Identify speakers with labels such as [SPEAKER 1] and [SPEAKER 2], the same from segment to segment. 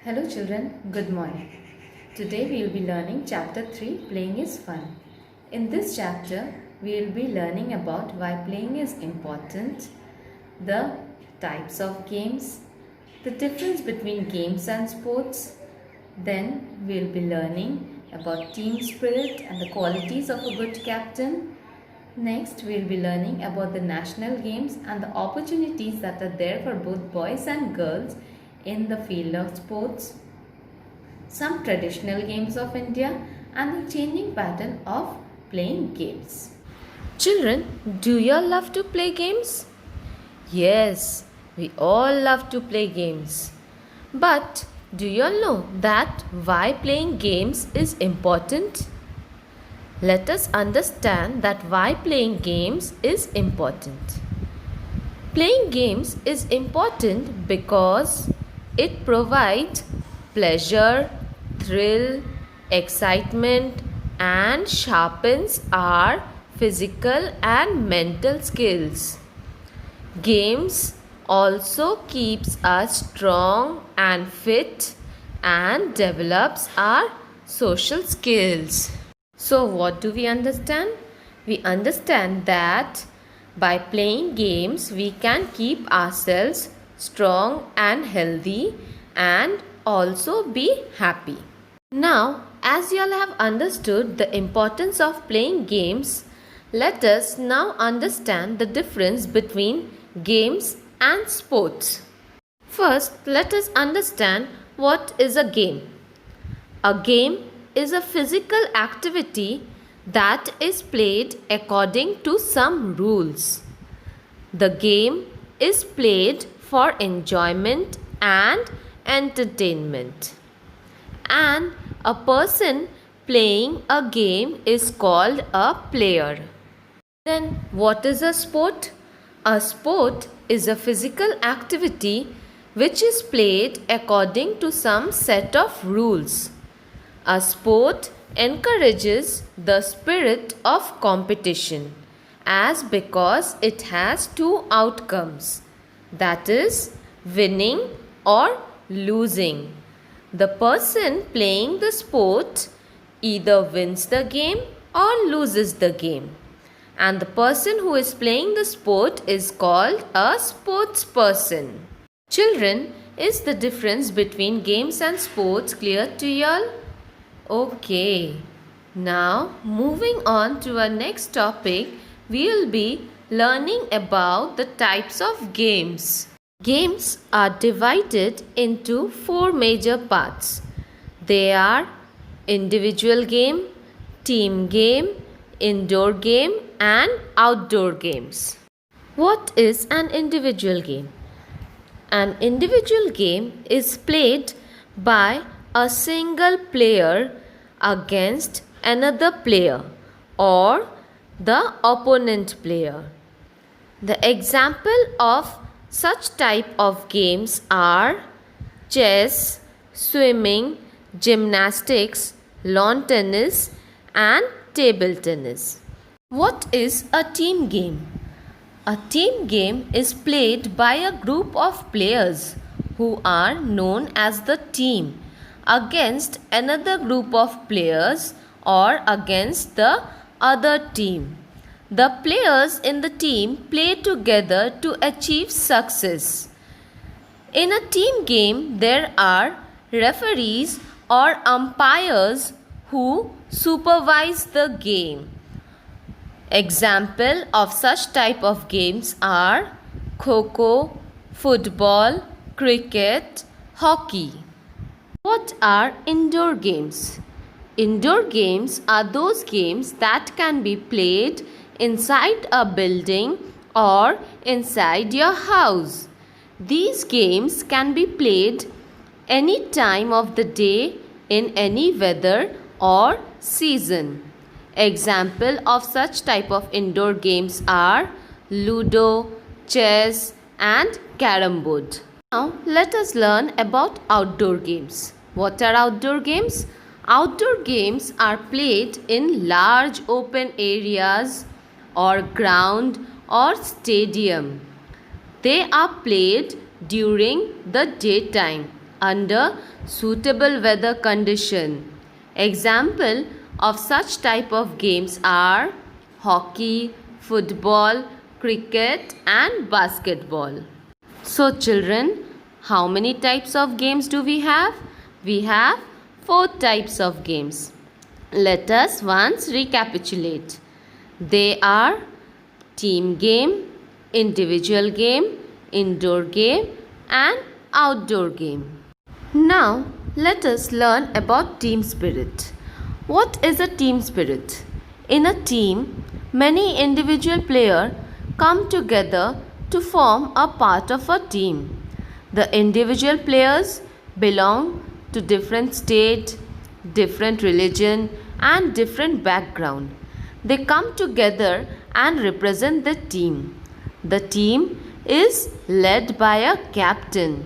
[SPEAKER 1] Hello children, good morning. Today we will be learning chapter 3, Playing is Fun. In this chapter, we will be learning about why playing is important, the types of games, the difference between games and sports. Then we will be learning about team spirit and the qualities of a good captain. Next, we will be learning about the national games and the opportunities that are there for both boys and girls in the field of sports, some traditional games of India, and the changing pattern of playing games. Children, do you all love to play games? Yes, we all love to play games. But do you all know that why playing games is important? Let us understand that why playing games is important. Playing games is important because it provides pleasure, thrill, excitement, and sharpens our physical and mental skills. Games also keeps us strong and fit and develops our social skills. So what do we understand? We understand that by playing games we can keep ourselves strong and healthy and also be happy. Now, as you all have understood the importance of playing games, let us now understand the difference between games and sports. First, let us understand what is a game. A game is a physical activity that is played according to some rules. The game is played for enjoyment and entertainment. And a person playing a game is called a player. Then what is a sport? A sport is a physical activity which is played according to some set of rules. A sport encourages the spirit of competition as because it has two outcomes, that is winning or losing. The person playing the sport either wins the game or loses the game, and the person who is playing the sport is called a sports person. Children, is the difference between games and sports clear to you all? Okay, now moving on to our next topic, we will be learning about the types of games. Games are divided into four major parts. They are individual game, team game, indoor game, and outdoor games. What is an individual game? An individual game is played by a single player against another player or the opponent player. The example of such type of games are chess, swimming, gymnastics, lawn tennis, and table tennis. What is a team game? A team game is played by a group of players who are known as the team against another group of players or against the other team. The players in the team play together to achieve success. In a team game, there are referees or umpires who supervise the game. Example of such type of games are kho-kho, football, cricket, hockey. What are indoor games? Indoor games are those games that can be played inside a building or inside your house. These games can be played any time of the day in any weather or season. Example of such type of indoor games are Ludo, chess, and Carrom board. Now let us learn about outdoor games. What are outdoor games? Outdoor games are played in large open areas or ground or stadium. They are played during the daytime under suitable weather condition. Example of such type of games are hockey, football, cricket and basketball. So children, how many types of games do we have? We have 4 types of games. Let us once recapitulate. They are team game, individual game, indoor game and outdoor game. Now let us learn about team spirit. What is a team spirit? In a team, many individual players come together to form a part of a team. The individual players belong to different state, different religion and different background. They come together and represent the team. The team is led by a captain.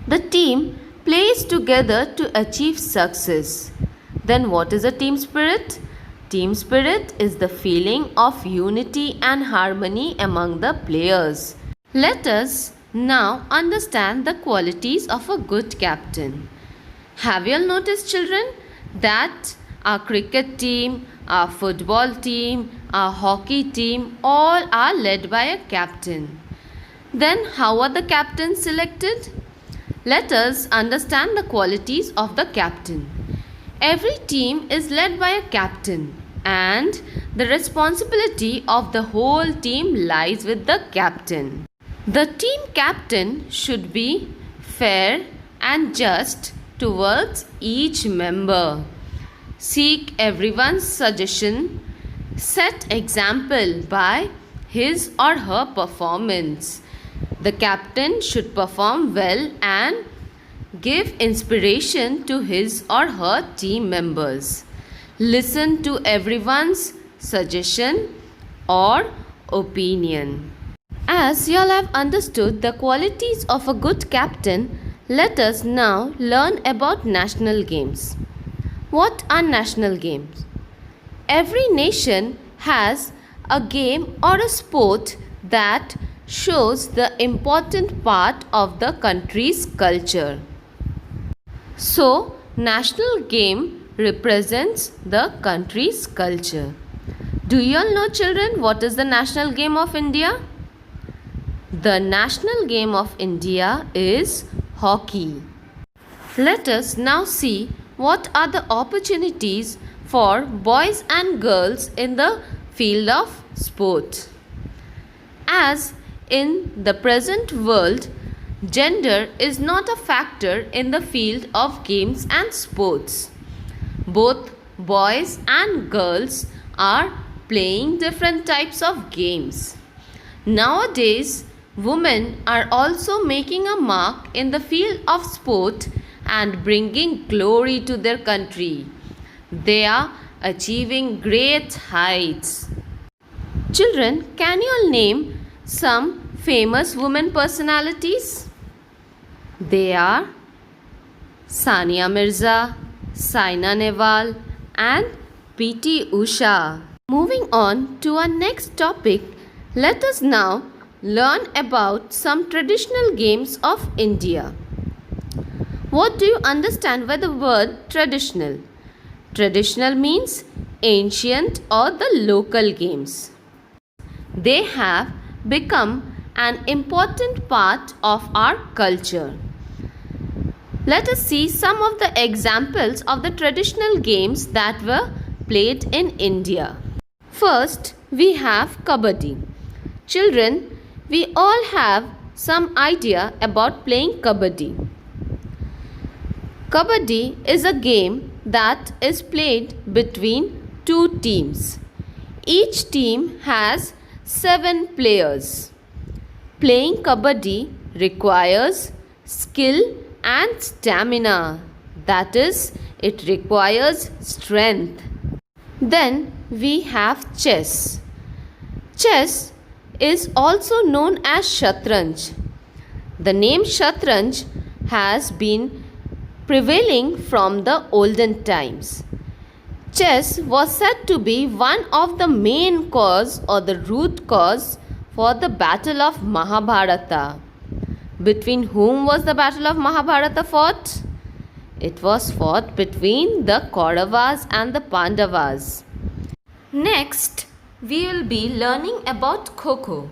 [SPEAKER 1] The team plays together to achieve success. Then what is a team spirit? Team spirit is the feeling of unity and harmony among the players. Let us now understand the qualities of a good captain. Have you all noticed, children, that our cricket team, our football team, our hockey team all are led by a captain. Then how are the captains selected? Let us understand the qualities of the captain. Every team is led by a captain and the responsibility of the whole team lies with the captain. The team captain should be fair and just towards each member. Seek everyone's suggestion, set example by his or her performance. The captain should perform well and give inspiration to his or her team members. Listen to everyone's suggestion or opinion. As you all have understood the qualities of a good captain, let us now learn about national games. What are national games? Every nation has a game or a sport that shows the important part of the country's culture. So, national game represents the country's culture. Do you all know, children, what is the national game of India? The national game of India is hockey. Let us now see what are the opportunities for boys and girls in the field of sport. As in the present world, gender is not a factor in the field of games and sports. Both boys and girls are playing different types of games. Nowadays, women are also making a mark in the field of sport and bringing glory to their country. They are achieving great heights. Children, can you all name some famous women personalities? They are Sania Mirza, Saina Nehwal and P.T. Usha. Moving on to our next topic, let us now learn about some traditional games of India. What do you understand by the word traditional? Traditional means ancient or the local games. They have become an important part of our culture. Let us see some of the examples of the traditional games that were played in India. First, we have Kabaddi. Children, we all have some idea about playing Kabaddi. Kabaddi is a game that is played between two teams. Each team has 7 players. Playing Kabaddi requires skill and stamina. That is, it requires strength. Then we have chess. Chess is also known as Shatranj. The name Shatranj has been prevailing from the olden times. Chess was said to be one of the main cause or the root cause for the battle of Mahabharata.
[SPEAKER 2] Between whom was the battle of Mahabharata fought? It was fought between the Kauravas and the Pandavas. Next, we will be learning about Kho-Kho.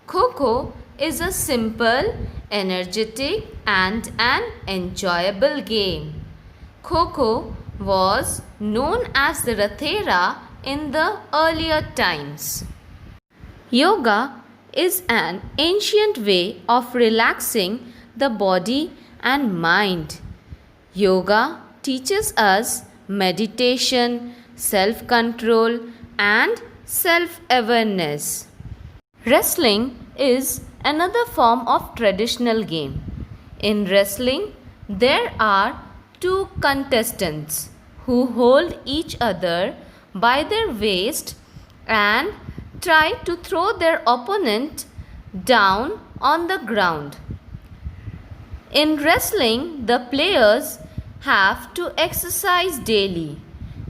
[SPEAKER 2] Kho-Kho is a simple, energetic and an enjoyable game. Kho-Kho was known as the Rathera in the earlier times. Yoga is an ancient way of relaxing the body and mind. Yoga teaches us meditation, self-control and self-awareness. Wrestling is another form of traditional game. In wrestling, there are two contestants who hold each other by their waist and try to throw their opponent down on the ground. In wrestling, the players have to exercise daily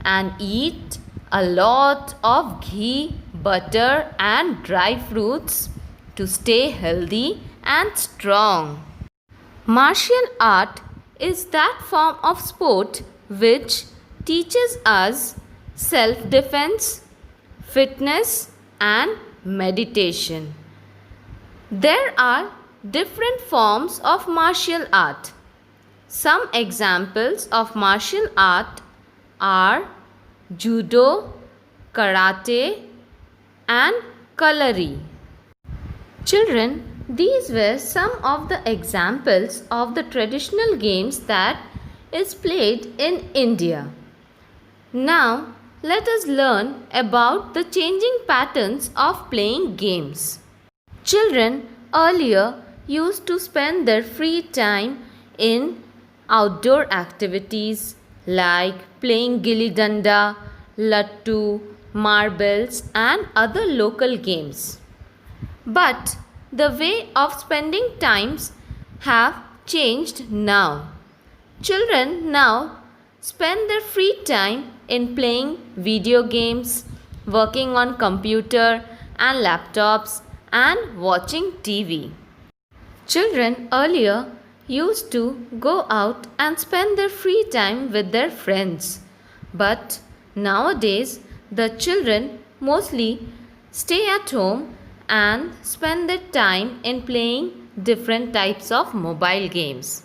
[SPEAKER 2] and eat a lot of ghee, butter and dry fruits to stay healthy and strong. Martial art is that form of sport which teaches us self-defense, fitness and meditation. There are different forms of martial art. Some examples of martial art are judo, karate and kalari. Children, these were some of the examples of the traditional games that is played in India. Now, let us learn about the changing patterns of playing games. Children earlier used to spend their free time in outdoor activities like playing gilli danda, lattu, marbles and other local games. But the way of spending times have changed now. Children now spend their free time in playing video games, working on computer and laptops and watching TV. Children earlier used to go out and spend their free time with their friends. But nowadays, the children mostly stay at home and spend their time in playing different types of mobile games.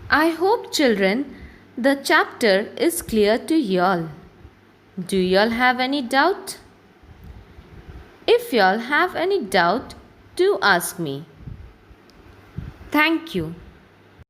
[SPEAKER 2] I hope, children, the chapter is clear to y'all. Do y'all have any doubt? If y'all have any doubt, do ask me. Thank you.